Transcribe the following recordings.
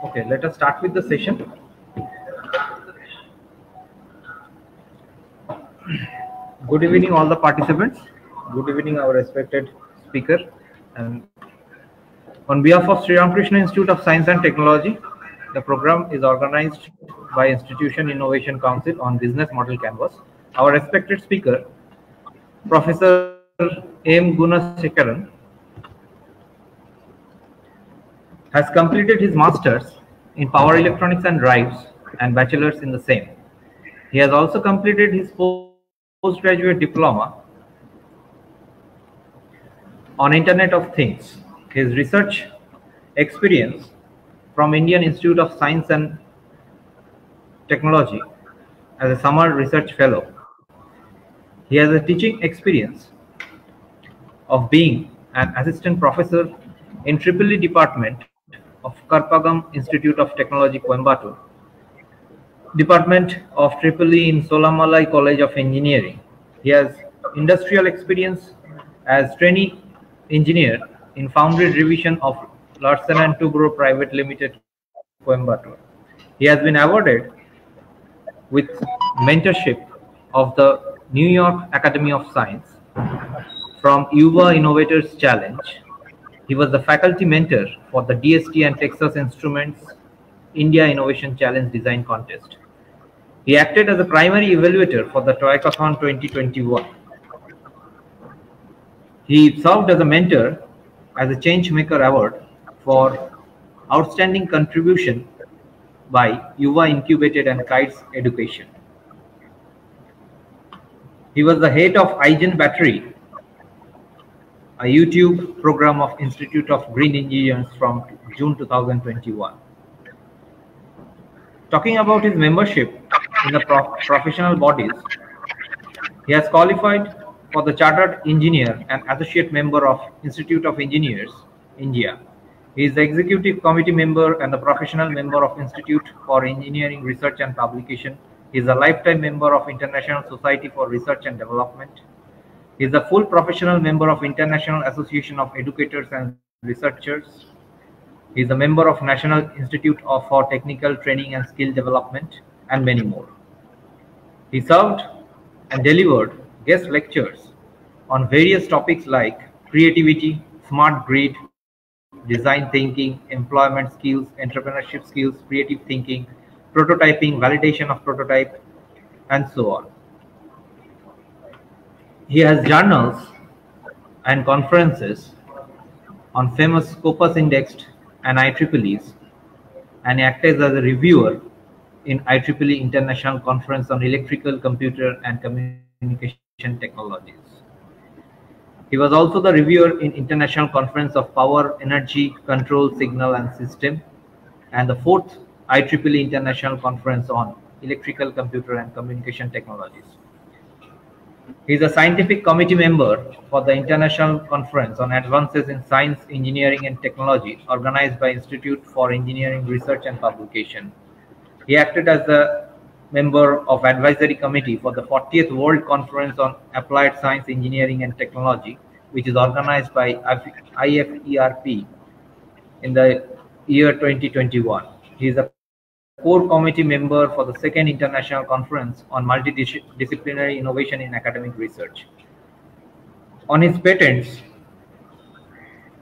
Okay, let us start with the session. Good evening, all the participants. Good evening, our respected speaker. And on behalf of Sri Ramakrishna Institute of Science and Technology, the program is organized by Institution Innovation Council on Business Model Canvas. Our respected speaker, Professor M.GUNASEKARAN, has completed his master's in power electronics and drives and bachelor's in the same. He has also completed his postgraduate diploma on Internet of Things. His research experience from Indian Institute of Science and Technology as a summer research fellow. He has a teaching experience of being an assistant professor in EEE department of Karpagam Institute of Technology, Coimbatore, Department of EEE in Solamalai College of Engineering. He has industrial experience as trainee engineer in Foundry Division of Larsen & Toubro Private Limited, Coimbatore. He has been awarded with mentorship of the New York Academy of Science from Yuva Innovators Challenge. He was the faculty mentor for the DST and Texas Instruments India Innovation Challenge Design Contest. He acted as a primary evaluator for the Toyakathon 2021. He served as a mentor as a Changemaker Award for outstanding contribution by Yuva Incubated and Kites Education. He was the head of iGen Battery, a YouTube program of Institute of Green Engineers from June 2021. Talking about his membership in the professional bodies, he has qualified for the Chartered Engineer and Associate Member of Institute of Engineers, India. He is the Executive Committee Member and the Professional Member of Institute for Engineering Research and Publication. He is a lifetime member of International Society for Research and Development. He is a full professional member of International Association of Educators and Researchers. He is a member of National Institute for Technical Training and Skill Development, and many more. He served and delivered guest lectures on various topics like creativity, smart grid, design thinking, employment skills, entrepreneurship skills, creative thinking, prototyping, validation of prototype, and so on. He has journals and conferences on famous Scopus indexed and IEEEs, and he acted as a reviewer in IEEE International Conference on Electrical, Computer and Communication Technologies. He was also the reviewer in International Conference of Power, Energy, Control, Signal and System, and the 4th IEEE International Conference on Electrical, Computer and Communication Technologies. He is a scientific committee member for the International Conference on Advances in Science, Engineering and Technology organized by Institute for Engineering Research and Publication. He acted as a member of Advisory Committee for the 40th World Conference on Applied Science, Engineering and Technology, which is organized by IFERP in the year 2021. He is a core committee member for the 2nd International Conference on Multidisciplinary Innovation in Academic Research. On his patents,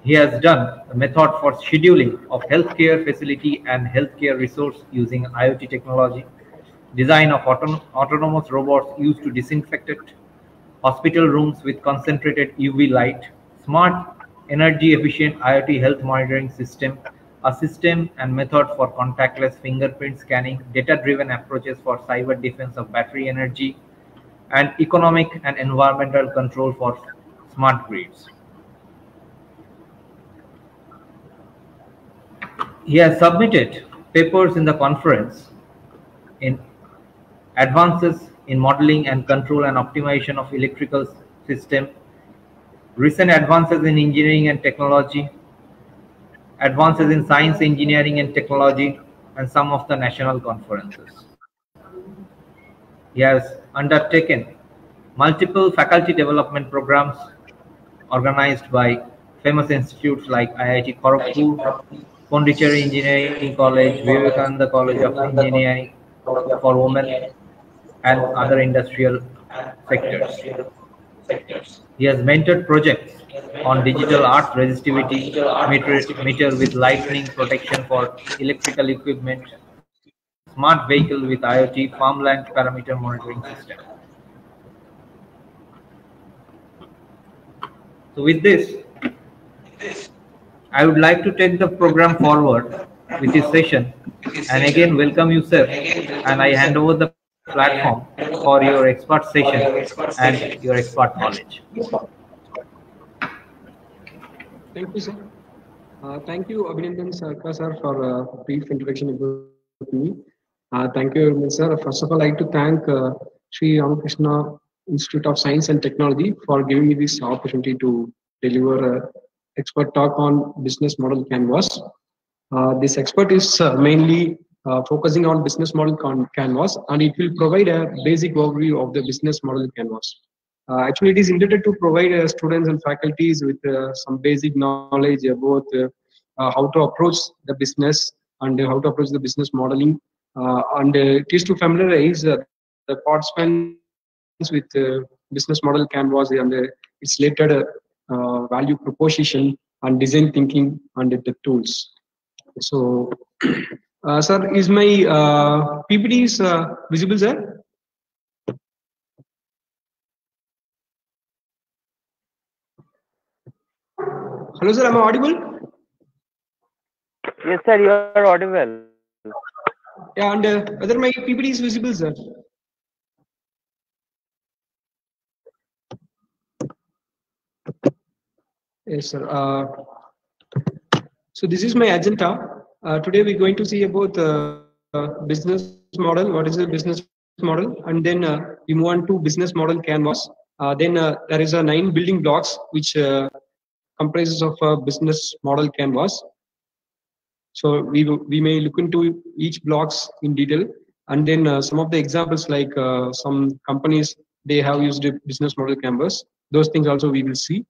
he has done a method for scheduling of healthcare facility and healthcare resource using IoT technology, design of autonomous robots used to disinfect hospital rooms with concentrated UV light, smart energy efficient IoT health monitoring system, a system and method for contactless fingerprint scanning, data-driven approaches for cyber defense of battery energy, and economic and environmental control for smart grids. He has submitted papers in the conference in advances in modeling and control and optimization of electrical system, recent advances in engineering and technology, advances in science, engineering and technology, and some of the national conferences. He has undertaken multiple faculty development programs organized by famous institutes like IIT Kharagpur, Pondicherry Engineering College, Vivekananda College of Engineering for Women, and other industrial sectors. He has mentored projects on digital arts resistivity, meter with lightning protection for electrical equipment, smart vehicle with IoT, farmland parameter monitoring system. So with this, I would like to take the program forward with this session and again welcome you, sir, and I hand over the platform for your expert session and your expert knowledge. Thank you, sir. Thank you, Abhinandan Sarkar, sir, for a brief introduction about me. Thank you, sir. First of all, I'd like to thank Sri Ramakrishna Institute of Science and Technology for giving me this opportunity to deliver an expert talk on business model canvas. This expert is mainly focusing on business model canvas, and it will provide a basic overview of the business model canvas. Actually, it is intended to provide students and faculties with some basic knowledge about how to approach the business and how to approach the business modeling. And it is to familiarize the participants with business model canvas and its related value proposition and design thinking and the tools. So, sir, is my PPT is visible, sir? Hello, sir. Am I audible? Yes, sir. You are audible. Yeah, and whether my PPT is visible, sir? Yes, sir. So this is my agenda. Today we're going to see about business model. What is a business model? And then we move on to business model canvas. Then there is 9 building blocks which comprises of a business model canvas. So we may look into each blocks in detail, and then some of the examples like some companies they have used a business model canvas. Those things also we will see.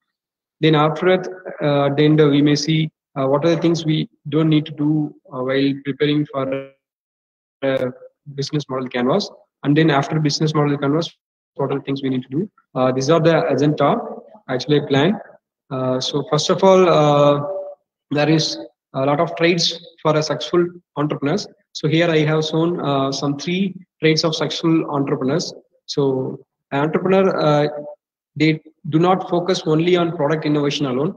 Then after that, then we may see what are the things we don't need to do while preparing for business model canvas. And then after business model canvas, what are the things we need to do? These are the agenda actually planned. So first of all, there is a lot of traits for a successful entrepreneurs. So here I have shown some 3 traits of successful entrepreneurs. So an entrepreneur, they do not focus only on product innovation alone,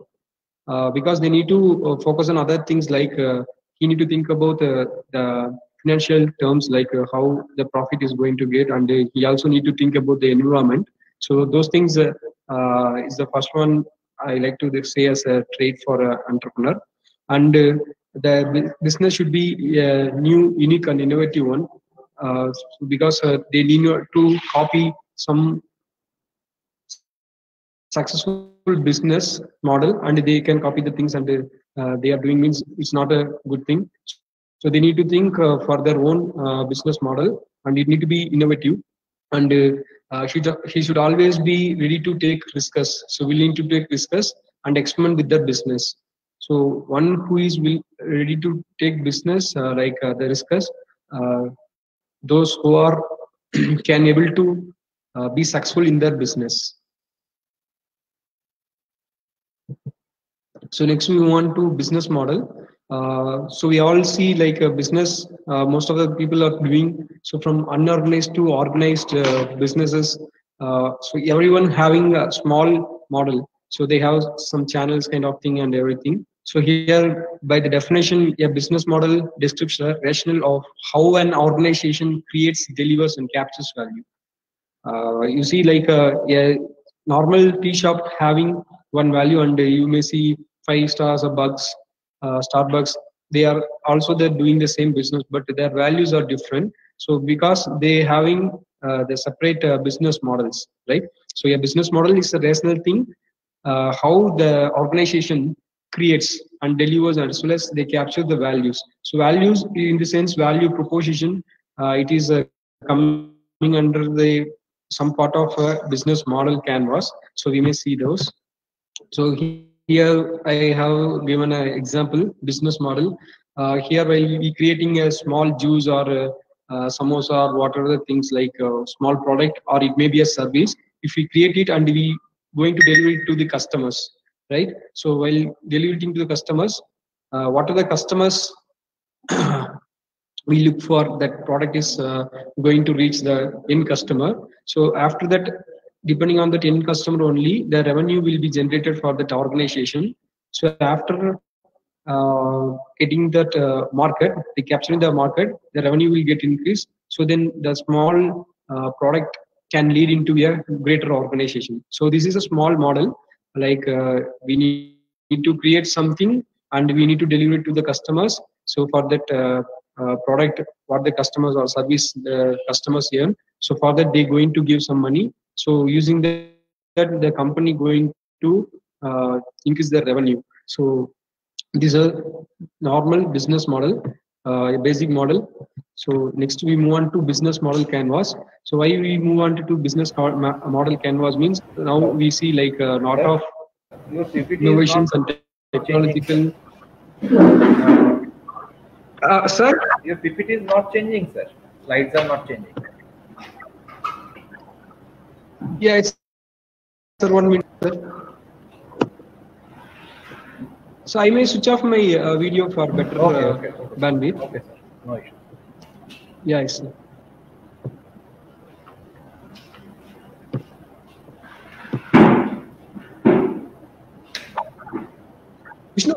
because they need to focus on other things like you need to think about the financial terms like how the profit is going to get, and he also need to think about the environment. So those things is the first one I like to say as a trait for an entrepreneur. And the business should be a new, unique, and innovative one, because they need to copy some successful business model and they can copy the things, and they are doing means it's not a good thing. So they need to think for their own business model, and it need to be innovative, and he should always be ready to take risks. So willing to take risks and experiment with their business. So one who is ready to take business the risks, those who are can able to be successful in their business. So next we move on to business model. So we all see like a business, most of the people are doing, so from unorganized to organized businesses. So everyone having a small model. So they have some channels kind of thing and everything. So here by the definition, a business model describes the rationale of how an organization creates, delivers and captures value. You see like a normal tea shop having one value, and you may see 5 stars or bugs, Starbucks, they are also they're doing the same business, but their values are different. So because they having the separate business models, right? So a business model is a rational thing, how the organization creates and delivers, as well as they capture the values. So values in the sense value proposition, it is coming under the some part of a business model canvas. So we may see those. So here I have given an example business model. Here while we creating a small juice or samosa or whatever the things like a small product or it may be a service. If we create it and we going to deliver it to the customers, right? So while delivering to the customers, what are the customers we look for that product is going to reach the end customer. So after that, depending on the end customer only, the revenue will be generated for that organization. So after getting that market, the capturing the market, the revenue will get increased. So then the small product can lead into a greater organization. So this is a small model. Like we need to create something and we need to deliver it to the customers. So for that product, what the customers or service the customers earn. So for that, they're going to give some money. So using that, the company going to increase their revenue. So these are normal business model, a basic model. So next we move on to business model canvas. So why we move on to business model canvas means now we see like a lot of Your PPT is innovations and not technological. changing. Sir? Your PPT is not changing, sir. Slides are not changing. Yeah, it's sir, 1 minute, sir. So I may switch off my video for better Okay. bandwidth. Okay, sir. No issue. Yeah, yes, sir. Vishnu.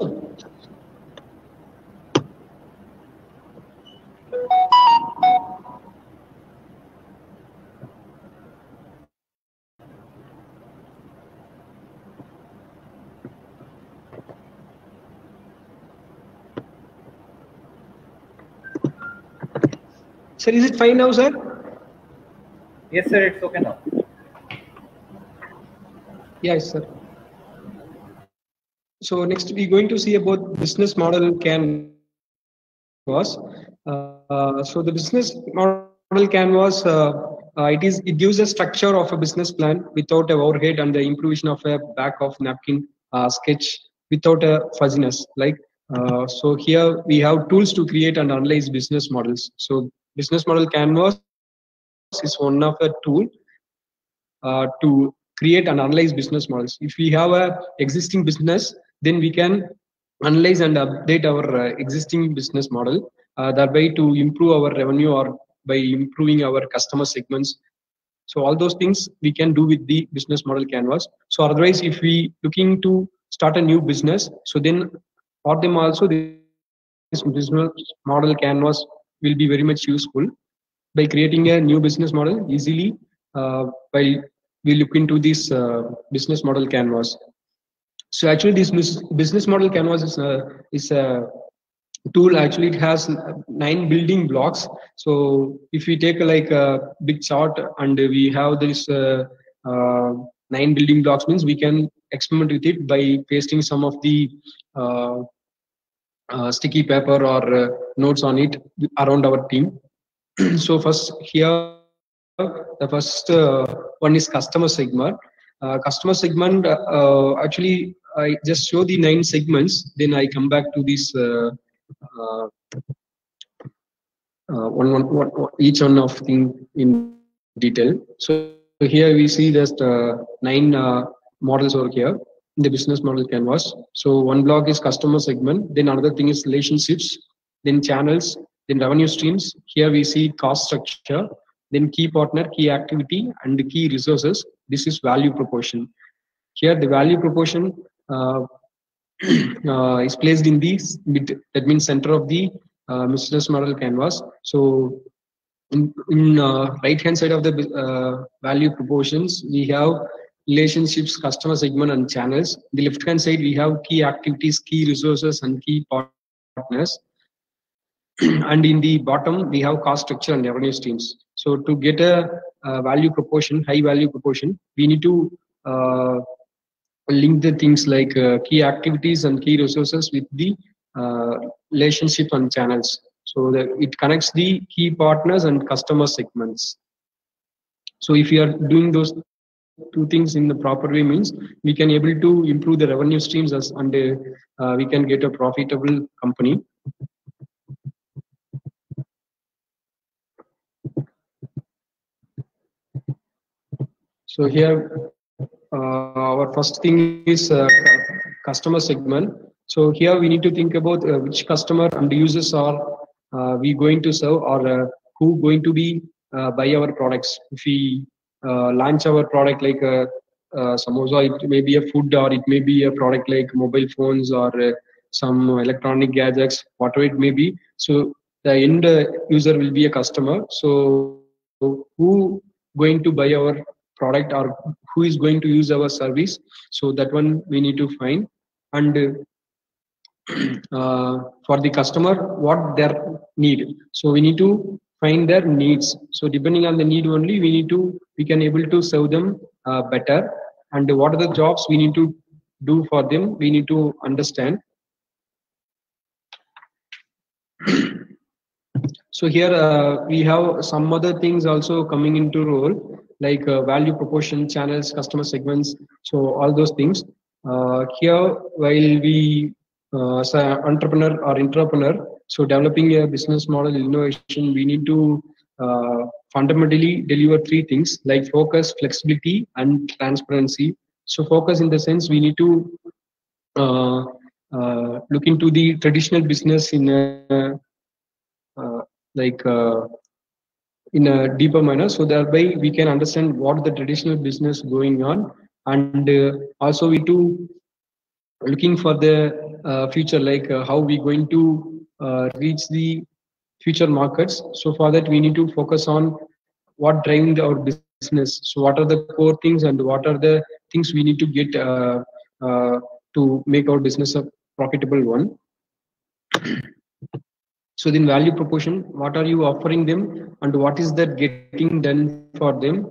Sir, is it fine now, sir? Yes, sir. It's okay now. Yes, sir. So next we're going to see about business model canvas. So the business model canvas, it gives a structure of a business plan without a overhead and the improvisation of a back of napkin sketch without a fuzziness. Like so here we have tools to create and analyze business models. So business model canvas is one of the tool to create and analyze business models. If we have a existing business, then we can analyze and update our existing business model, thereby to improve our revenue or by improving our customer segments. So all those things we can do with the business model canvas. So otherwise, if we looking to start a new business, so then for them also this business model canvas will be very much useful by creating a new business model easily while we look into this business model canvas. So actually this business model canvas is a tool. Actually it has 9 building blocks. So if we take like a big chart and we have this 9 building blocks, means we can experiment with it by pasting some of the sticky paper or notes on it around our team. So first here, the first one is customer segment. Customer segment, actually, I just show the 9 segments. Then I come back to this uh, each one of thing in detail. So here we see just 9 models over here in the business model canvas. So one block is customer segment. Then another thing is relationships. Then channels. Then revenue streams. Here we see cost structure. Then key partner, key activity, and the key resources. This is value proportion. Here the value proportion is placed in the mid, that means center of the business model canvas. So in right hand side of the value proportions, we have relationships, customer segment, and channels. The left hand side we have key activities, key resources, and key partners. And in the bottom we have cost structure and revenue streams. So to get a value proportion, high value proportion, we need to link the things like key activities and key resources with the relationship and channels. So that it connects the key partners and customer segments. So if you are doing those two things in the proper way, means we can able to improve the revenue streams and we can get a profitable company. So here our first thing is customer segment. So here we need to think about which customer and users are we going to serve, or who going to be buy our products. If we launch our product like samosa, it may be a food, or it may be a product like mobile phones, or some electronic gadgets, whatever it may be. So the end user will be a customer. So who going to buy our product, or who is going to use our service? So that one we need to find. And for the customer, what their need, so we need to find their needs. So depending on the need only, we can able to serve them better. And what are the jobs we need to do for them, we need to understand. So here we have some other things also coming into role, like value proportion, channels, customer segments. So all those things. Here, while we as an entrepreneur or intrapreneur, so developing a business model innovation, we need to fundamentally deliver three things like focus, flexibility, and transparency. So focus in the sense we need to look into the traditional business in a like in a deeper manner, so thereby we can understand what the traditional business going on. And also we to looking for the future, like how we going to reach the future markets. So for that we need to focus on what driving our business. So what are the core things and what are the things we need to get to make our business a profitable one. So then value proposition, what are you offering them, and what is that getting done for them?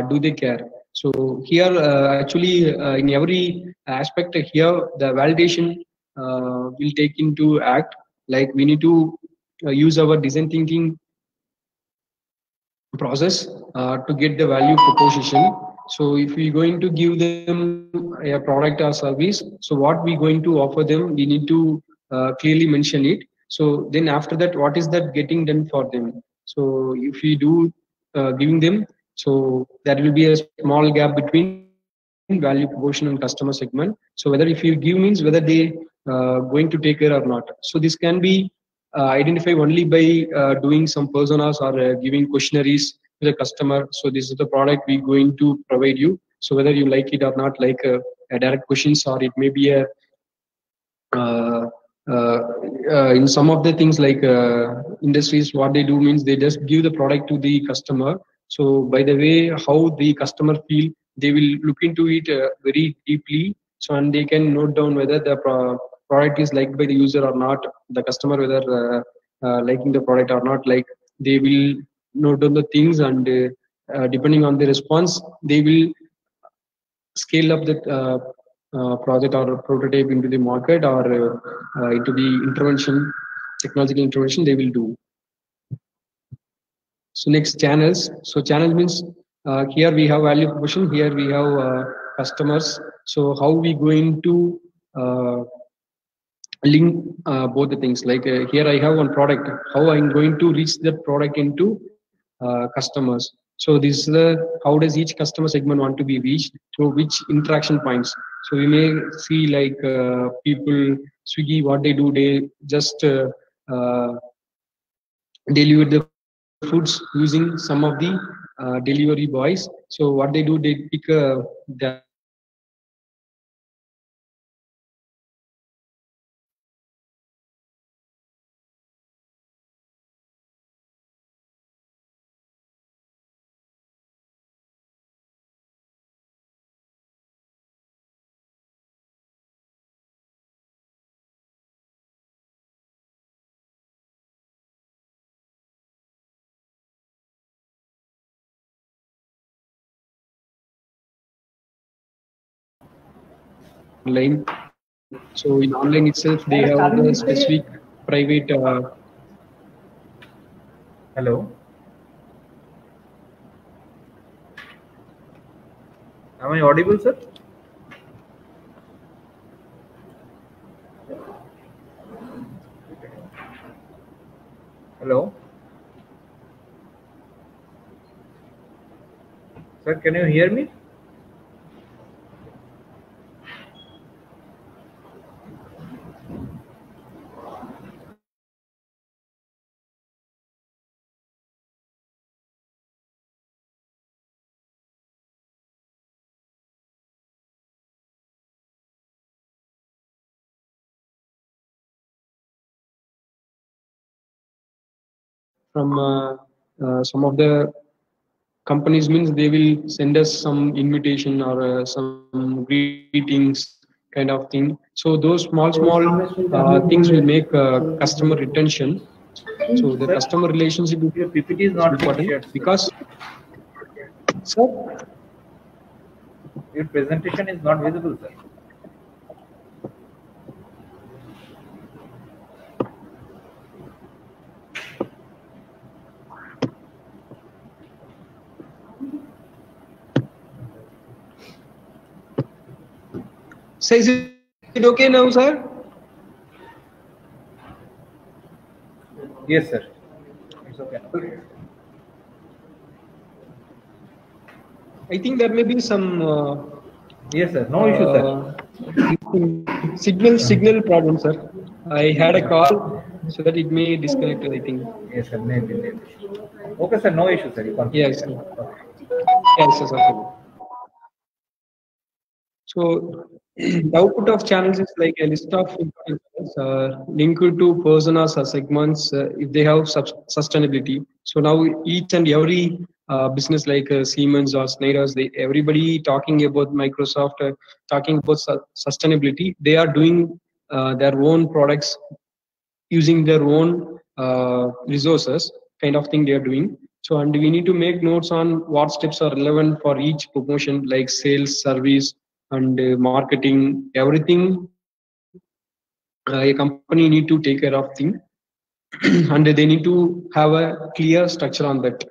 Do they care? So here actually in every aspect here, the validation will take into act. Like we need to use our design thinking process to get the value proposition. So if we're going to give them a product or service, so what we're going to offer them, we need to clearly mention it. So then after that, what is that getting done for them? So if we do giving them, so there will be a small gap between value proposition and customer segment. So whether if you give means whether they going to take care or not. So this can be identify only by doing some personas or giving questionnaires to the customer. So this is the product we're going to provide you. So whether you like it or not, like a direct questions, or it may be a uh, uh, in some of the things like industries, what they do means they just give the product to the customer. So by the way how the customer feel, they will look into it very deeply. So and they can note down whether the product is liked by the user or not, the customer whether liking the product or not. Like they will note down the things, and depending on the response, they will scale up the project or prototype into the market, or into the intervention, technological intervention they will do. So next, channels. So channel means here we have value proposition, here we have customers. So how we going to link both the things? Like here I have one product, how I'm going to reach that product into customers. So this is the how does each customer segment want to be reached through which interaction points. So we may see like people Swiggy, what they do, they just deliver the foods using some of the delivery boys. So what they do, they pick their product and they just deliver it to the customer. So this is the online. So in online itself, they have the specific private. Hello. Am I audible, sir? Hello? Sir, can you hear me? From some of the companies means they will send us some invitation or some greetings kind of thing. So those small things will make customer retention. So the Sir, customer relationship your PPT is is not being important shared, sir. because, sir, Your presentation is not visible, sir. so is it okay now, sir? Yes, sir. It's okay. I think there may be some Yes, sir. No issue, sir. signal problem, sir. I had a call so that it may disconnect, I think. Yes, sir. Maybe. Okay, sir. No issue, sir. You continue. Yes, sir. Okay. Yes, sir. So the output of channels is like a list of influencers linked to personas or segments if they have sustainability. So now each and every business like Siemens or Schneider's, everybody talking about Microsoft, talking about sustainability. They are doing their own products using their own resources, kind of thing they are doing. So, and we need to make notes on what steps are relevant for each promotion, like sales, service, and marketing, everything. A company need to take care of thing, and they need to have a clear structure on that.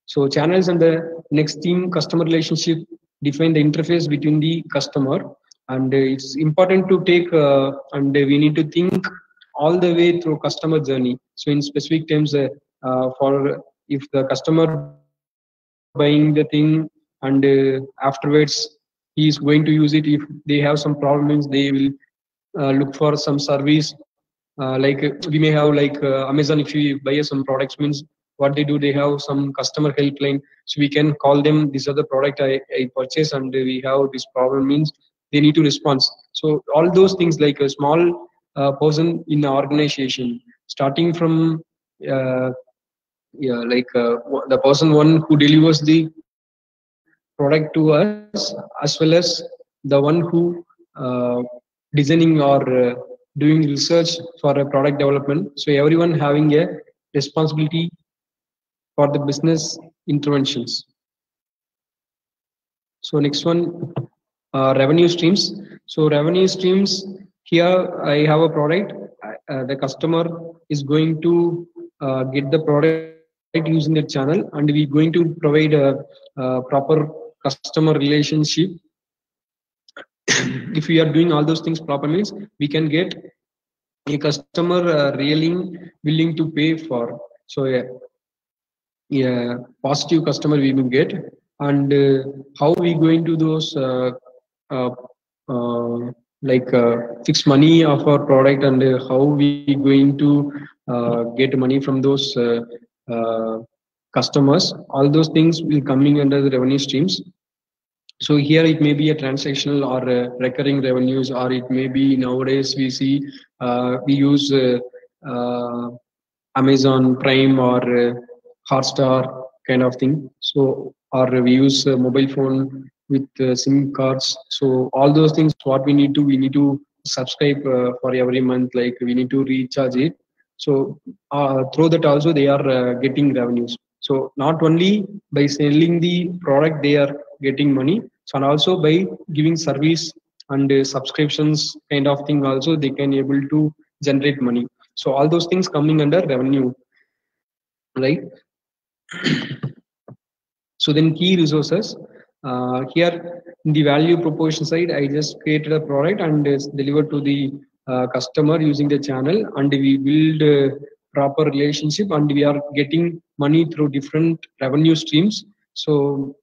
So channels and the next team customer relationship define the interface between the customer, and it's important to take and we need to think all the way through customer journey. So in specific terms, for if the customer buying the thing and afterwards he is going to use it, if they have some problem means they will look for some service like we may have like Amazon. If we buy some products means what they do, they have some customer helpline, so we can call them, these are the product I purchased and we have this problem means they need to respond. So all those things like a small person in the organization, starting from uh, yeah, like the person one who delivers the product to us, as well as the one who uh, designing or doing research for a product development. So everyone having a responsibility for the business interventions. So next one, revenue streams. So revenue streams, here I have a product. The customer is going to get the product using the channel, and we're going to provide a proper customer relationship. If we are doing all those things proper means we can get a customer willing to pay for. So yeah, positive customer we will get, and how we going to those uh, like fix money of our product, and how we going to get money from those uh, customers. All those things will coming under the revenue streams. So here it may be a transactional or recurring revenues, or it may be nowadays we see we use uh, Amazon Prime or Hotstar kind of thing. So or we use mobile phone with SIM cards. So all those things, what we need to subscribe for every month. Like we need to recharge it. So through that also they are getting revenues. So not only by selling the product they are getting money, so and also by giving service and subscriptions kind of thing also they can able to generate money. So all those things coming under revenue, right? So then key resources. Here in the value proposition side, I just created a product and it's delivered to the customer using the channel, and we build a proper relationship, and we are getting money through different revenue streams. So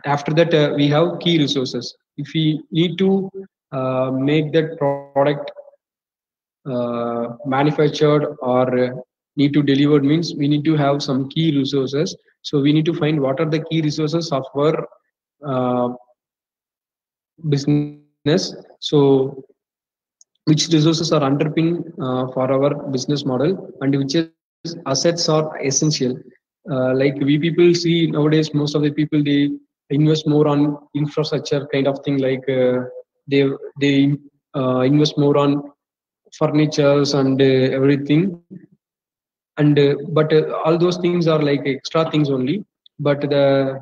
after that, we have key resources. If we need to make that product manufactured or need to deliver, means we need to have some key resources. So we need to find what are the key resources of our business. So which resources are underpinning for our business model, and which is assets are essential. Like we people see nowadays, most of the people, they invest more on infrastructure kind of thing, like they invest more on furnitures and everything, and all those things are like extra things only. But the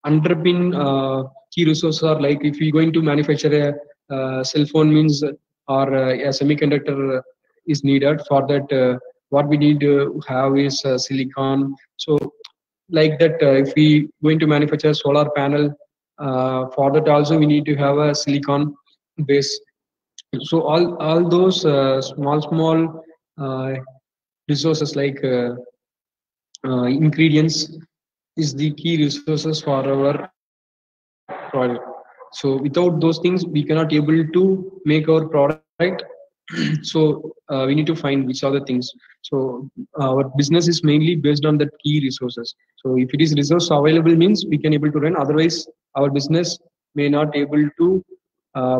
underpin key resources are like, if we're going to manufacture a cell phone, means or a semiconductor is needed for that. What we need to have is silicon. So like that, if we going to manufacture solar panel, for that also we need to have a silicon base. So all those small uh, resources, like ingredients, is the key resources for our product. So without those things, we cannot able to make our product. So we need to find which are the things. So our business is mainly based on that key resources. So if it is resource available, means we can able to run. Otherwise, our business may not able to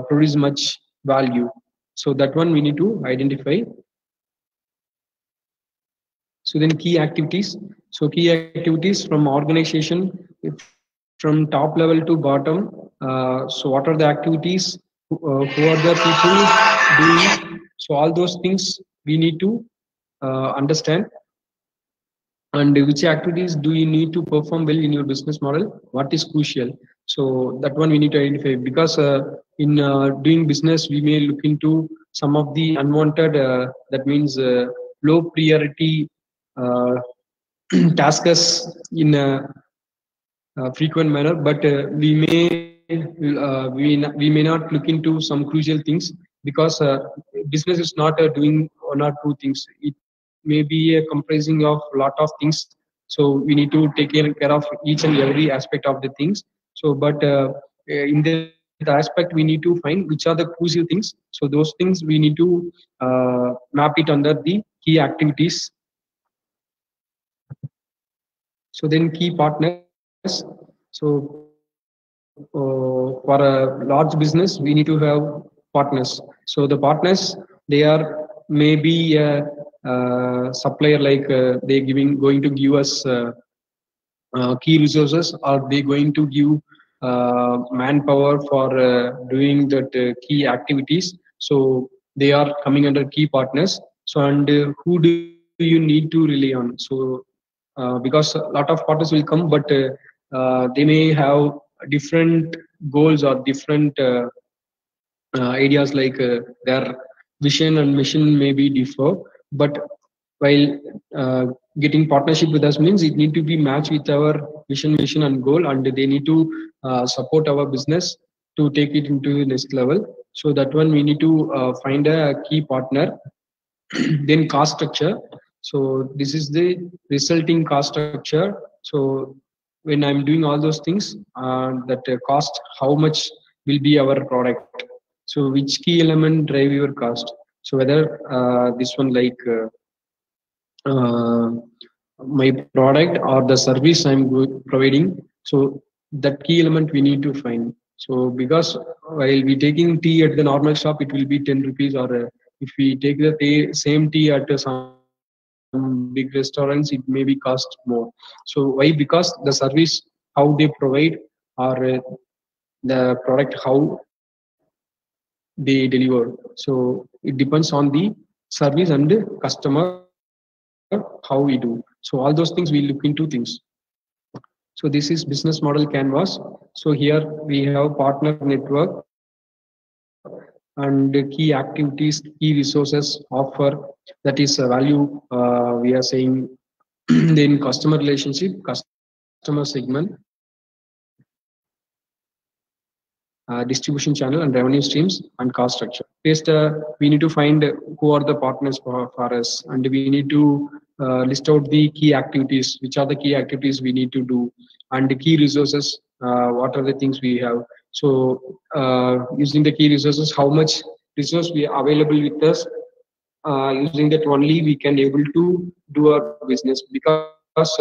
produce much value. So that one we need to identify. So then key activities. So key activities from organization, from top level to bottom. So what are the activities? Who are the people doing? So all those things we need to understand. And which activities do you need to perform well in your business model? What is crucial? So that one we need to identify, because in doing business, we may look into some of the unwanted, that means low priority uh, tasks in a frequent manner, but we may not look into some crucial things, because business is not doing one or two things. It may be a comprising of lot of things. So we need to take care of each and every aspect of the things. So but in that aspect, we need to find which are the crucial things. So those things we need to map it under the key activities. So then key partners. So for a large business, we need to have partners. So the partners, they are maybe a, supplier, like they going to give us key resources, or they going to give manpower for doing that key activities. So they are coming under key partners. So and who do you need to rely on? So because a lot of partners will come, but they may have different goals or different ideas, like their vision and mission may be differ. But while getting partnership with us, means it need to be matched with our vision, mission and goal, and they need to support our business to take it into the next level. So that one we need to find a key partner. Then cost structure. So this is the resulting cost structure. So when I'm doing all those things, that cost, how much will be our product? So which key element drive your cost? So whether this one, like uh, my product or the service I'm providing. So that key element we need to find. So because while we taking tea at the normal shop, it will be 10 rupees, or if we take the same tea at some big restaurants, it may be cost more. So why? Because the service, how they provide, or the product, how they deliver. So it depends on the service and the customer, how we do. So all those things we look into things. So this is business model canvas. So here we have partner network and key activities, key resources offer, that is value we are saying. Then customer relationship, customer segment, and distribution channel and revenue streams and cost structure. First, we need to find who are the partners for us, and we need to list out the key activities, which are the key activities we need to do, and the key resources, what are the things we have. So using the key resources, how much resource we are available with us, using that only we can able to do our business, because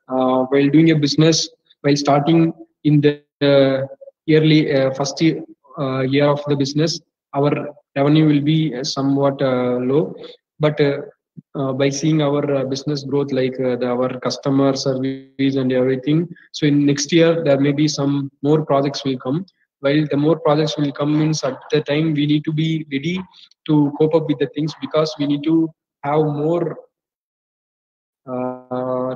while doing a business, while starting in the yearly first year of the business, our revenue will be somewhat low, but by seeing our business growth, like our customer service and everything, so in next year there may be some more projects will come. While the more projects will come means, at the time we need to be ready to cope up with the things, because we need to have more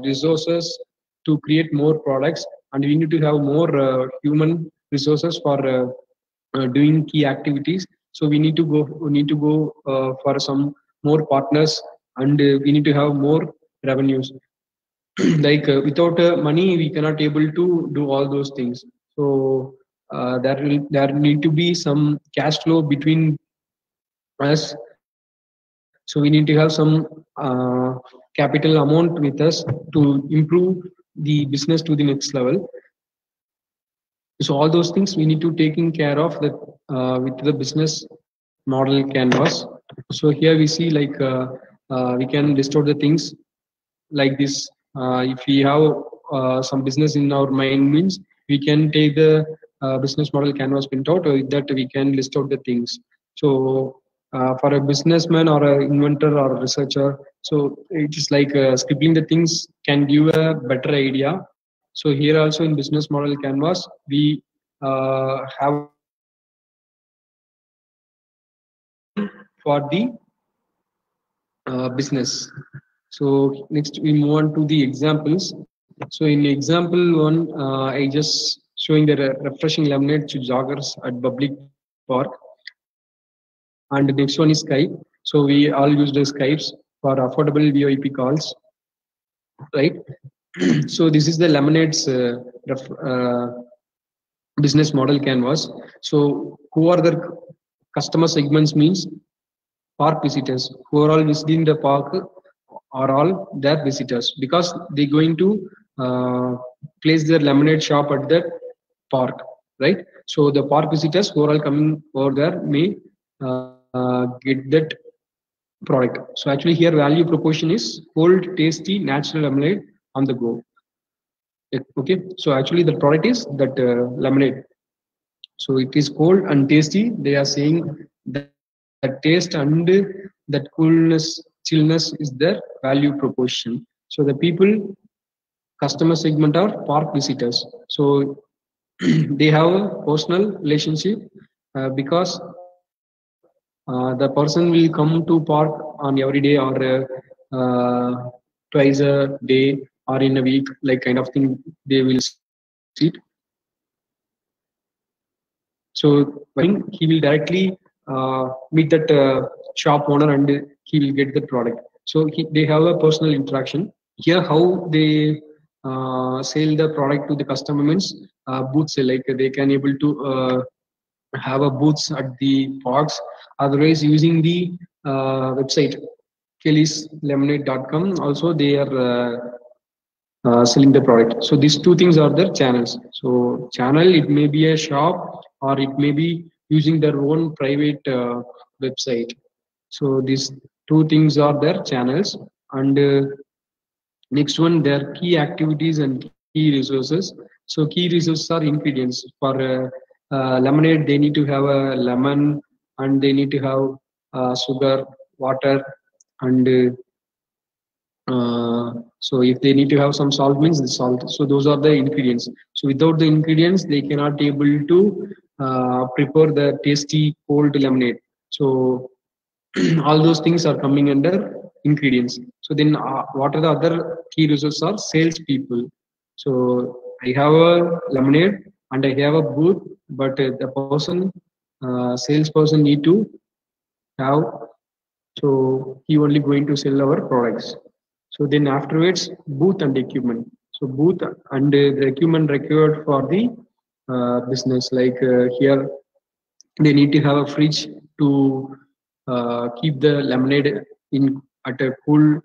resources to create more products, and we need to have more human resources for doing key activities. So we need to go for some more partners, and we need to have more revenues. Like without money we cannot able to do all those things. So there need to be some cash flow between us. So we need to have some capital amount with us to improve the business to the next level. So all those things we need to taking care of that with the business model canvas. So here we see, like we can list out the things like this. If we have some business in our mind means, we can take the business model canvas printout, or with that we can list out the things. So for a businessman or an inventor or a researcher, so it is like scribbling the things can give a better idea. So here also in business model canvas, we have a vision for the business. So next we move on to the examples. So in example one, I just showing the refreshing lemonade to joggers at public park. And the next one is Skype. So we all use the Skypes for affordable VoIP calls, right? So this is the lemonade's business model canvas. So who are the customer segments means, park visitors who are all visiting the park are all their visitors, because they're going to place their lemonade shop at the park, right? So the park visitors who are all coming over there may get that product. So actually here value proposition is cold, tasty, natural lemonade on the go. Okay, so actually the product is that lemonade. So it is cold and tasty. They are saying that taste and that coolness, chillness is their value proposition. So the people, customer segment are park visitors. So they have a personal relationship because the person will come to park on every day, or twice a day, or in a week, like kind of thing they will visit. So he will directly meet that shop owner, and he will get the product. So they have a personal interaction. Here how they sell the product to the customer means booth sale, like they can able to have a booths at the parks. Otherwise using the website kellyslemonade.com, also they are selling the product. So these two things are their channels. So channel, it may be a shop, or it may be using their own private website. So these two things are their channels. And next one, their key activities and key resources. So key resources are ingredients. For lemonade, they need to have a lemon, and they need to have sugar, water, and so if they need to have some salt means the salt. So those are the ingredients. So without the ingredients, they cannot able to prepare the tasty cold lemonade. So all those things are coming under ingredients. So then what are the other key resources? Are salespeople. So I have a lemonade and I have a booth, but the person, salesperson need to have, so he only going to sell our products. So then afterwards, booth and equipment. So booth and the equipment required for the business. Like here, they need to have a fridge to keep the lemonade in at a cool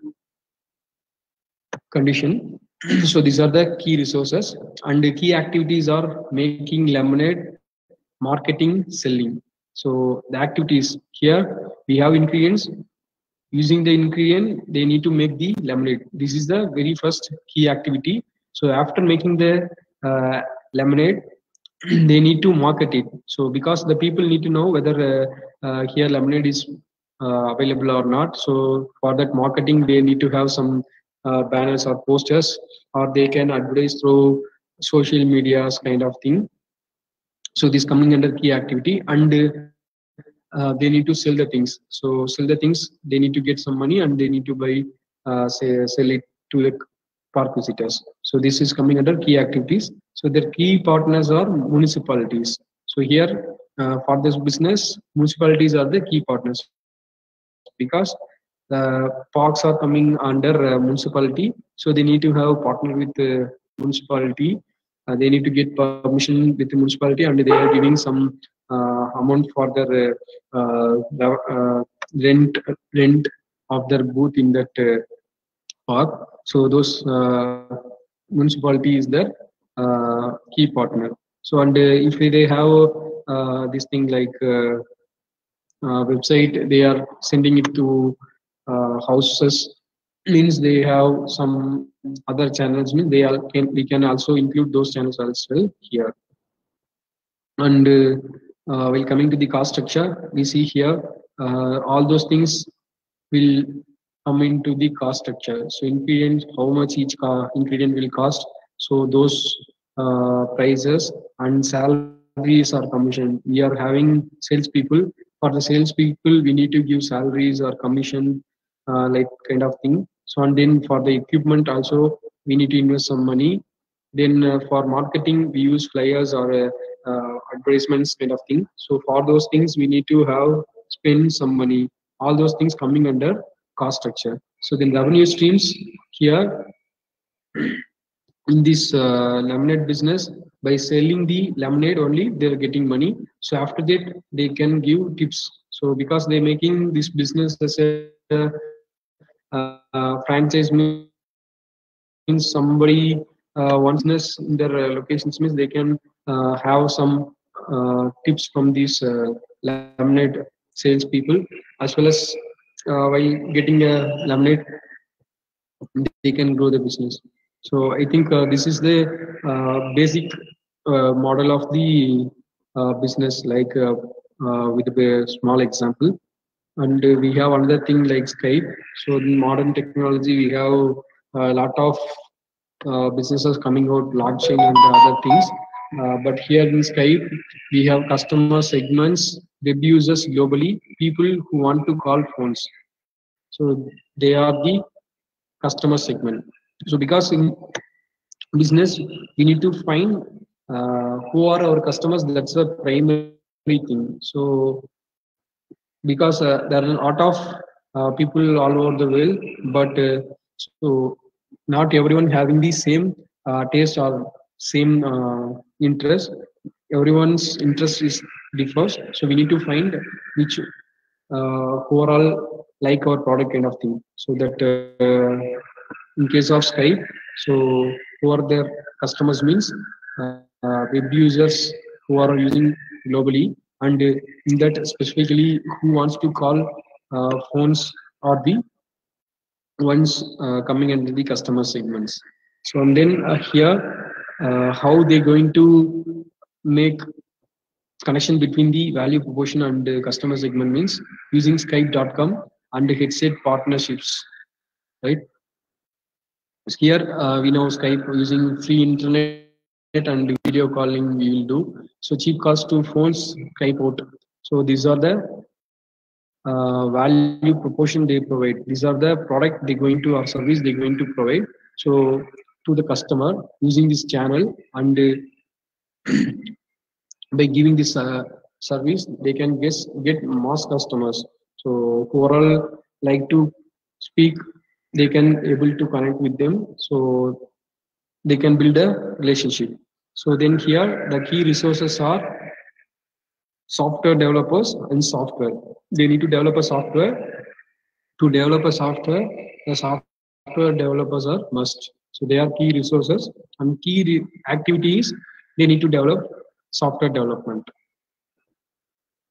condition. So these are the key resources, and the key activities are making lemonade, marketing, selling. So the activities here, we have ingredients. Using the ingredient, they need to make the lemonade. This is the very first key activity. So after making the lemonade, they need to market it. So because the people need to know whether here lemonade is available or not. So for that marketing, they need to have some banners or posters, or they can advertise through social medias kind of thing. So this coming under key activity, and they need to sell the things. So sell the things, they need to get some money, and they need to buy, say, sell it to the park visitors. So this is coming under key activities. So their key partners are municipalities. So here, for this business, municipalities are the key partners, because the parks are coming under municipality. So they need to have partner with municipality. They need to get permission with the municipality, and they are giving some amount for their rent of their booth in that park. So those municipality is their key partner. So, and if they have this thing like website, they are sending it to houses, means they have some other channels, means we can also include those channels as well here. And while coming to the cost structure, we see here all those things will come into the cost structure. So ingredient, how much each ingredient will cost. So those prices and salaries or commission. We are having salespeople. For the salespeople, we need to give salaries or commission, like kind of thing. So and then for the equipment also, we need to invest some money. Then for marketing, we use flyers or advertisements kind of thing. So for those things, we need to have spend some money. All those things coming under cost structure. So then revenue streams here in this laminate business, by selling the laminate only, they're getting money. So after that, they can give tips. So because they're making this business as a franchise, means somebody wants business in their locations, means they can have some tips from these laminate salespeople, as well as while getting a laminate, they can grow the business. So I think this is the basic model of the business, like with a small example. And we have another thing like Skype. So in modern technology, we have a lot of businesses coming out, blockchain and other things. But here in Skype, we have customer segments, web users globally, people who want to call phones. So they are the customer segment. So because in business, we need to find who are our customers. That's the primary thing. So because there are a lot of people all over the world, but so not everyone having the same taste or same interest. Everyone's interest is differs. So we need to find which who are all like our product kind of thing. So that in case of Skype, so who are their customers means web users who are using globally, and in that specifically who wants to call phones are the ones coming under the customer segments. So and then here, how they going to make connection between the value proposition and customer segment means using Skype.com and headset partnerships, right? Here we know Skype using free internet and video calling we will do. So cheap cost to phones, Skype out. So these are the value proportion they provide. These are the product they going to, or service they going to provide. So to the customer using this channel, and by giving this service, they can get mass customers. So who are all like to speak, they can able to connect with them. So they can build a relationship. So then here the key resources are software developers and software. They need to develop a software. To develop a software, the software developers are must. So they are key resources and key activities. They need to develop software development.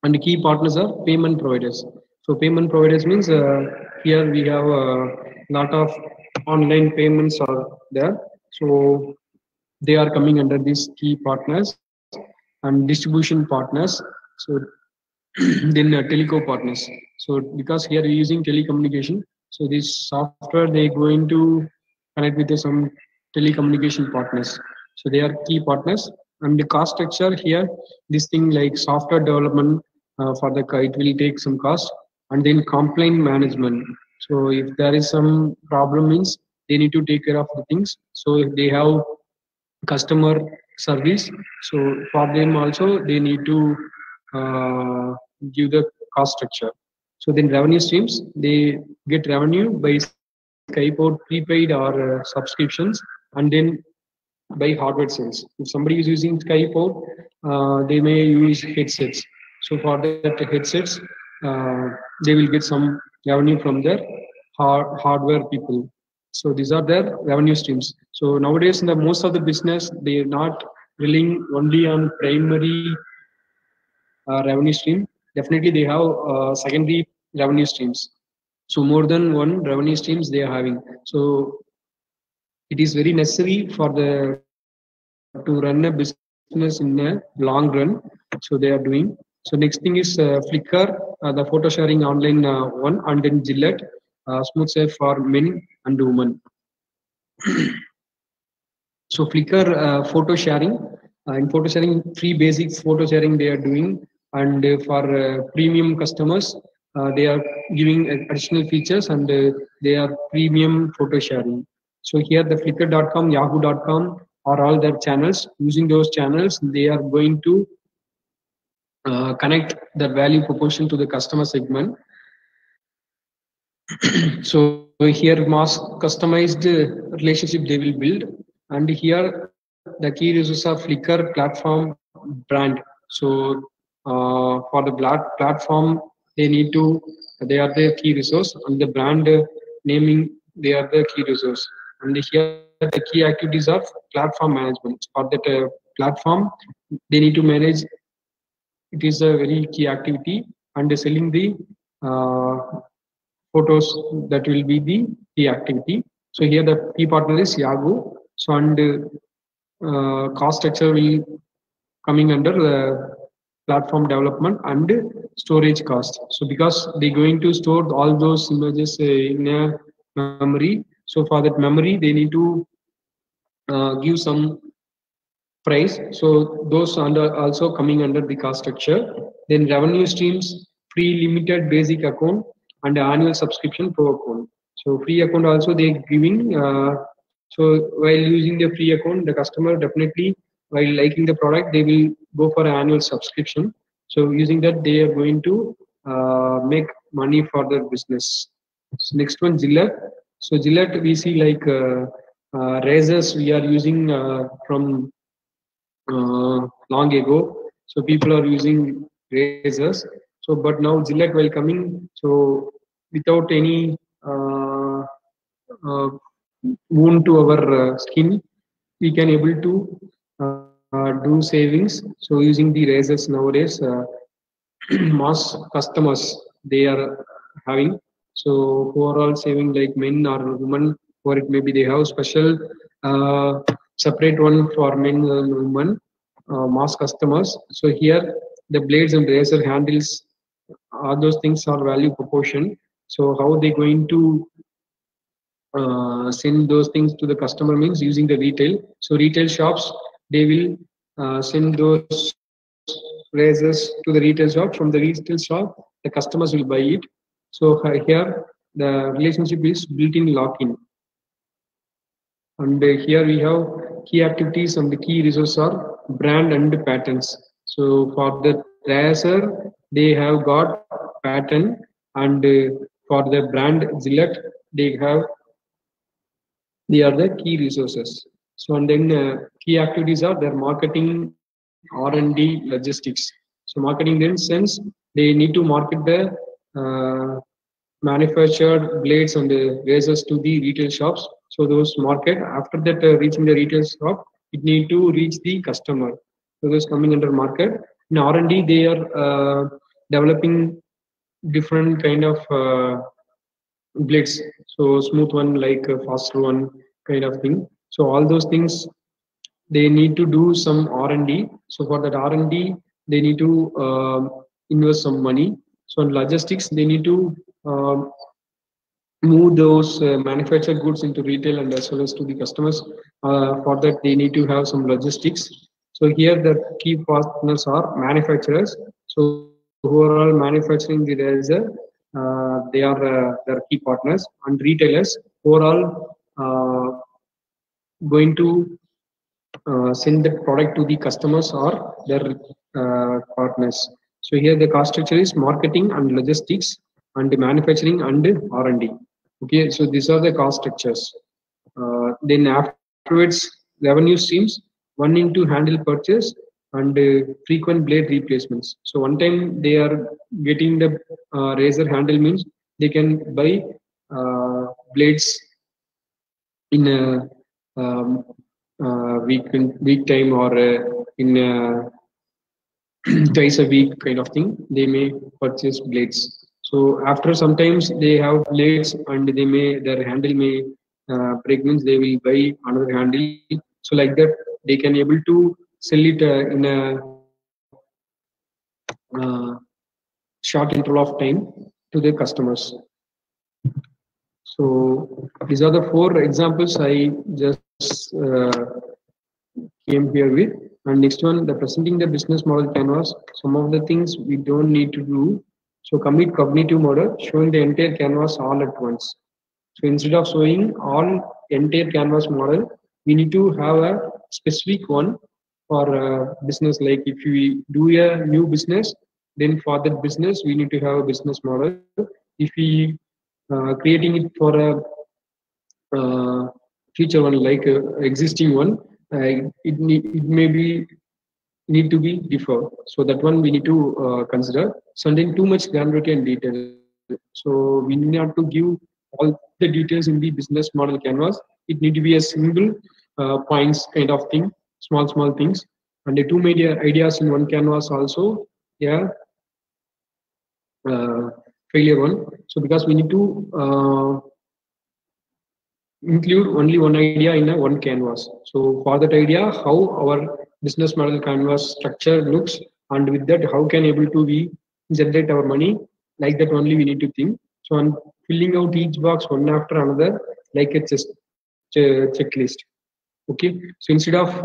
And the key partners are payment providers. So payment providers means here we have a lot of online payments are there. So they are coming under these key partners and distribution partners. So then teleco partners. So because here we're using telecommunication, so this software they going to connect with some telecommunication partners. So they are key partners. And the cost structure here, this thing like software development for the it will take some cost, and then complaint management. So if there is some problem means they need to take care of the things. So if they have customer service, so for them also they need to give the cost structure. So then revenue streams, they get revenue by Skype or prepaid or subscriptions, and then by hardware sales. If somebody is using Skype out, they may use headsets. So for that headsets, they will get some revenue from their hardware people. So these are their revenue streams. So nowadays, in the most of the business, they are not relying only on primary revenue stream. Definitely, they have secondary revenue streams. So more than one revenue streams they are having. So it is very necessary for the to run a business in a long run. So they are doing. So next thing is Flickr, the photo sharing online one, and then Gillette, smooth safe for men and women. So Flickr photo sharing, in photo sharing, free basic photo sharing they are doing, and for premium customers, they are giving additional features, and they are premium photo sharing. So here the Flickr.com, Yahoo.com are all their channels. Using those channels, they are going to connect the value proposition to the customer segment. So here mass customized relationship they will build, and here the key resources are Flickr platform brand. So for the platform they need to, they are the key resource, and the brand naming they are the key resource. And here the key activities are platform management. For that platform they need to manage, it is a very key activity, and selling the photos, that will be the key activity. So here the key partner is Yahoo. So and cost structure will coming under the platform development and storage cost. So because they're going to store all those images in a memory, so for that memory they need to give some price. So those under also coming under the cost structure. Then revenue streams, free limited basic account and annual subscription pro account. So free account also they giving. So while using the free account, the customer definitely while liking the product they will go for an annual subscription. So using that they are going to make money for their business. So next one, Gillette. So Gillette we see like razors we are using from long ago. So people are using razors. So but now Gillette while coming, so without any wound to our skin, we can able to do savings. So using the razors nowadays, mass customers they are having. So overall saving like men or women, or it maybe they have special separate one for men and women, mass customers. So here the blades and razor handles, all those things are value proportion. So how they going to send those things to the customer means using the retail. So retail shops they will send those razors to the retail shop. From the retail shop the customers will buy it. So here the relationship is built-in lock-in. And here we have key activities, and the key resources are brand and patents. So for the razor they have got patent, and for the brand Gillette they have, they are the key resources. So and then key activities are their marketing, R&D, logistics. So marketing in sense they need to market the manufactured blades and razors to the retail shops. So those market after that reaching the retail shop, it need to reach the customer. So those coming under market. In R&D, they are developing different kind of blades. So smooth one like a faster one kind of thing. So all those things they need to do some R&D. So for that R&D, they need to invest some money. So in logistics, they need to move those manufactured goods into retail and as well as to the customers. For that, they need to have some logistics. So here the key partners are manufacturers. So who are all manufacturing the razor, they are their key partners, and retailers who are all going to send the product to the customers or their partners. So here the cost structure is marketing and logistics and manufacturing and R&D. Okay, so these are the cost structures. Then afterwards, revenue streams, one into handle purchase and frequent blade replacements. So one time they are getting the razor handle means they can buy blades in a week time or in twice a week kind of thing. They may purchase blades. So after sometimes they have blades and they may their handle may break means they will buy another handle. So like that they can able to sell it in a short interval of time to their customers. So these are the four examples I just came here with. And next one, the presenting the business model canvas. Some of the things we don't need to do. So commit cognitive model, showing the entire canvas all at once. So instead of showing all entire canvas model, we need to have a specific one for business. Like if we do a new business, then for that business we need to have a business model. If we creating it for a future one like existing one, it may be need to be differ. So that one we need to consider. Sending too much granularity and detail. So we need not to give all the details in the business model canvas. It need to be a single points kind of thing, small things, and the two media ideas in one canvas also. Yeah, failure one. So because we need to include only one idea in a one canvas. So for that idea, how our business model canvas structure looks, and with that, how can able to we generate our money? Like that only we need to think. So I'm filling out each box one after another, like a checklist. Okay. So instead of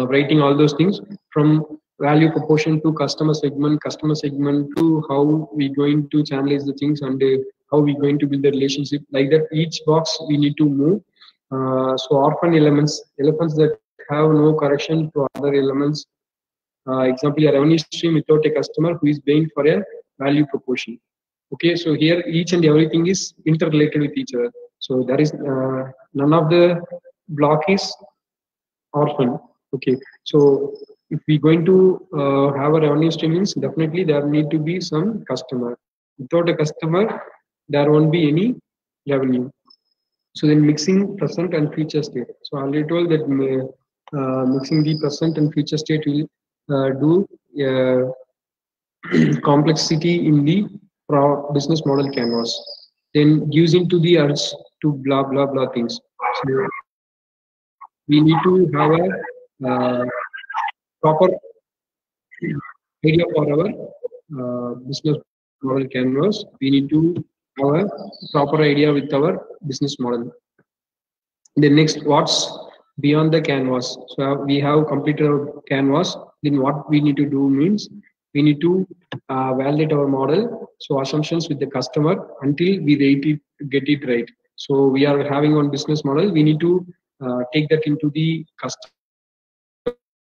writing all those things from value proportion to customer segment to how we going to channelize the things and how we going to build the relationship, like that each box we need to move. So orphan elements that have no correction to other elements. Example, a revenue stream without a customer who is paying for a value proportion. Okay, so here each and everything is interrelated with each other. So there is none of the block is orphan. Okay, so if we going to have a revenue stream means definitely there need to be some customer. Without a customer, there won't be any revenue. So then mixing present and future state. So I already told that mixing the present and future state will do complexity in the business model canvas. Then gives into the urge to blah blah blah things. So we need to have a proper idea for our business model canvas. We need to have a proper idea with our business model. Then next, what's beyond the canvas? So we have completed our canvas. Then what we need to do means we need to validate our model. So assumptions with the customer until we get it right. So we are having one business model. We need to take that into the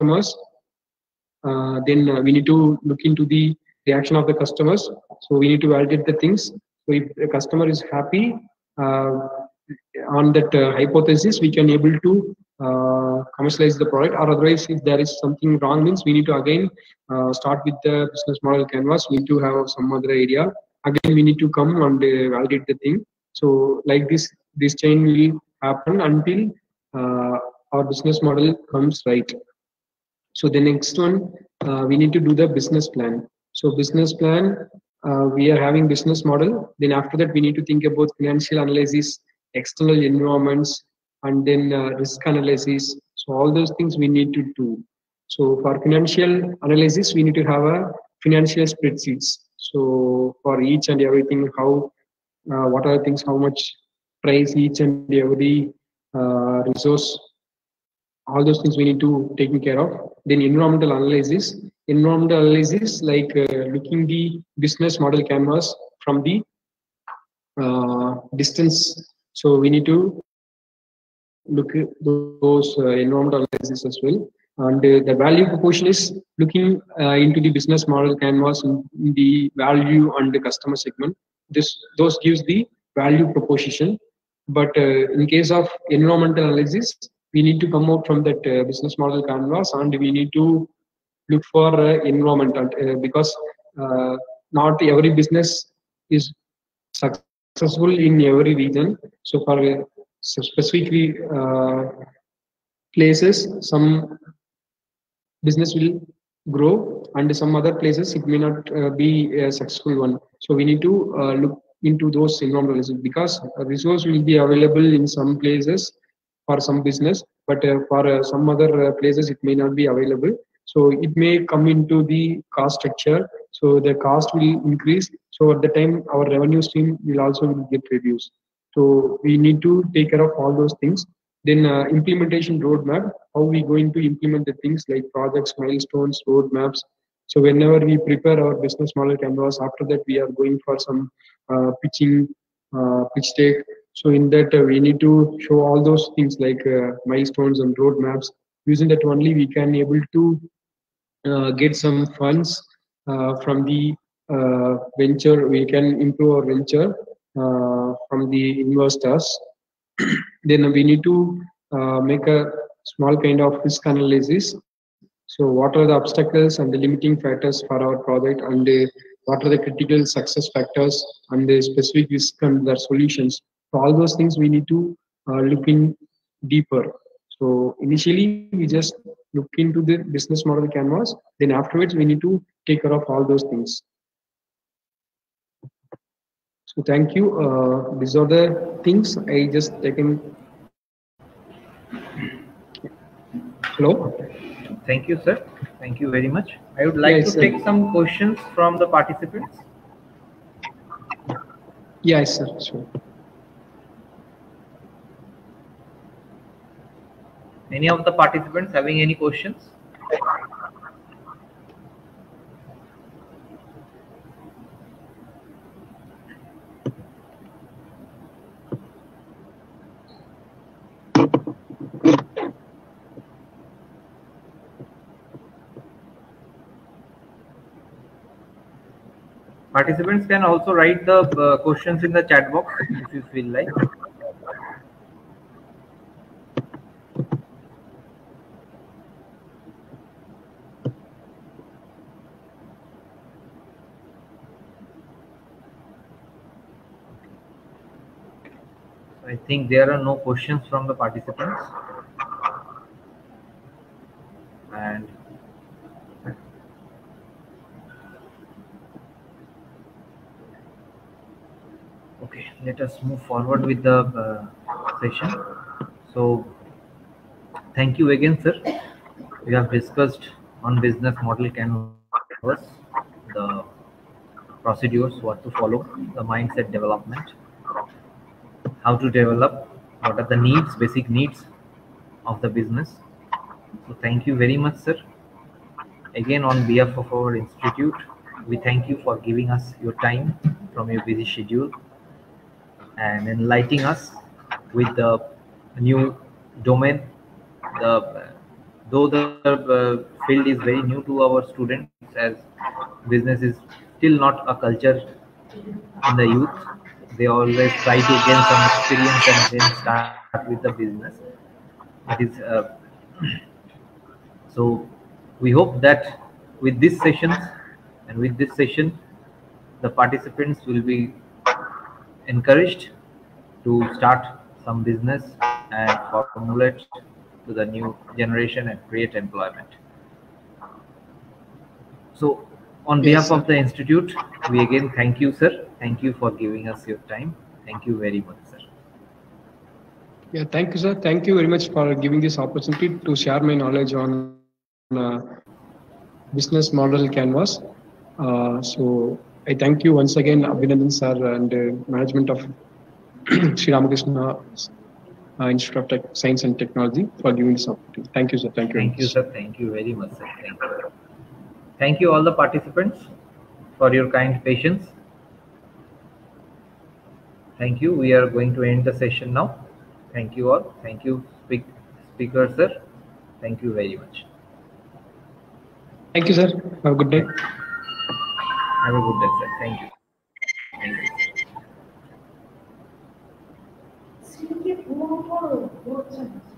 customers. Then we need to look into the reaction of the customers. So we need to validate the things. So if the customer is happy, on that hypothesis we can able to commercialize the product, or otherwise if there is something wrong means we need to again start with the business model canvas. We need to have some other idea, again we need to come and validate the thing. So like this chain will happen until our business model comes right. So the next one, we need to do the business plan. So business plan, we are having business model. Then after that, we need to think about financial analysis, external environments, and then risk analysis. So all those things we need to do. So for financial analysis, we need to have a financial spreadsheets. So for each and everything, how, what are the things, how much price each and every resource, all those things we need to taken care of. Then environmental analysis like looking the business model canvas from the distance. So we need to look at those environmental analysis as well. And the value proposition is looking into the business model canvas in the value and the customer segment. Those gives the value proposition. But in case of environmental analysis, we need to come out from that business model canvas, and we need to look for environmental because not every business is successful in every region. So for specifically places, some business will grow, and some other places it may not be a successful one. So we need to look into those environmental because a resource will be available in some places for some business, but for some other places it may not be available. So it may come into the cost structure. So the cost will increase. So at the time our revenue stream will also get reduced. So we need to take care of all those things. Then implementation roadmap, how we going to implement the things like projects, milestones, roadmaps. So whenever we prepare our business model canvas, after that we are going for some pitch deck. So in that we need to show all those things like milestones and roadmaps. Using that only we can able to get some funds from the venture. We can improve our venture from the investors. Then we need to make a small kind of risk analysis. So what are the obstacles and the limiting factors for our project, and what are the critical success factors and the specific risk and their solutions. So all those things we need to look in deeper. So initially we just look into the business model canvas. Then afterwards we need to take care of all those things. So thank you. These are the things I just taken. Hello. Thank you, sir. Thank you very much. I would like to take some questions from the participants. Yes, sir. Sure. Any of the participants having any questions? Participants can also write the questions in the chat box if you feel like. I think there are no questions from the participants. And okay, let us move forward with the session. So thank you again, sir. We have discussed on business model canvas, the procedures, what to follow, the mindset development, how to develop, what are the needs, basic needs of the business. So thank you very much, sir. Again, on behalf of our institute, we thank you for giving us your time from your busy schedule and enlightening us with the new domain. Though the field is very new to our students, as business is still not a culture in the youth, They always try to gain some experience and then start with the business. That is, so we hope that with these sessions and with this session, the participants will be encouraged to start some business and formulate to the new generation and create employment. So on behalf of the institute, we again thank you, sir. Thank you for giving us your time. Thank you very much, sir. Yeah, thank you, sir. Thank you very much for giving this opportunity to share my knowledge on business model canvas. So I thank you once again, Abhinandan sir and management of Sri Ramakrishna Institute of Science and Technology for giving this opportunity. Thank you, sir. Thank you. Thank you, sir. Thank you very much, sir. Thank you. Thank you all the participants for your kind patience. Thank you. We are going to end the session now. Thank you all. Thank you, speaker, sir. Thank you very much. Thank you, sir. Have a good day. Have a good day, sir. Thank you. Thank you.